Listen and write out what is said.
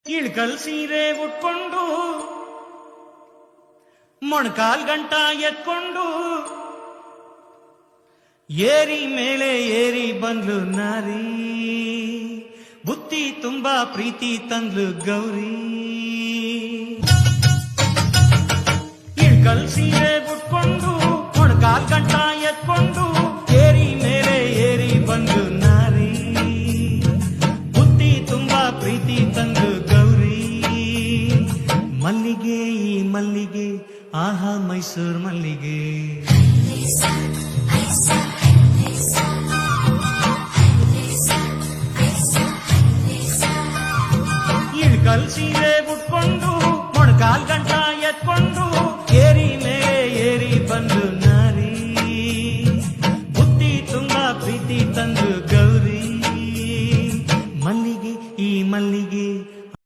ಇಳ್ಕಲ್ ಸೀರೆ ಉಟ್ಕೊಂಡು ಮೊಣಕಾಲ್ ಗಂಟ ಎತ್ಕೊಂಡು ಏರಿ ಮೇಲೆ ಏರಿ ಬಂದ್ಲು ನಾರಿ, ಬುತ್ತಿ ತುಂಬಾ ಪ್ರೀತಿ ತಂದ್ಲು ಗೌರಿ. ಇಳ್ಕಲ್ ಸೀರೆ ಉಟ್ಕೊಂಡು ಮೊಣಕಾಲ್ ಗಂಟ ಎತ್ಕೊಂಡು ಏರಿ ಮೇಲೆ ಏರಿ ಬಂದ್ಲು ನಾರಿ, ಬುತ್ತಿ ತುಂಬಾ ಪ್ರೀತಿ ತಂದ್ಲು ಗೌರಿ. ಮಲ್ಲಿಗೆ ಈ ಮಲ್ಲಿಗೆ ಆಹಾ ಮೈಸೂರ್ ಮಲ್ಲಿಗೆ, ಇಳ್ಕಲ್ ಸೀರೆ ಉಟ್ಕೊಂಡು ಮೊಣಕಾಲ್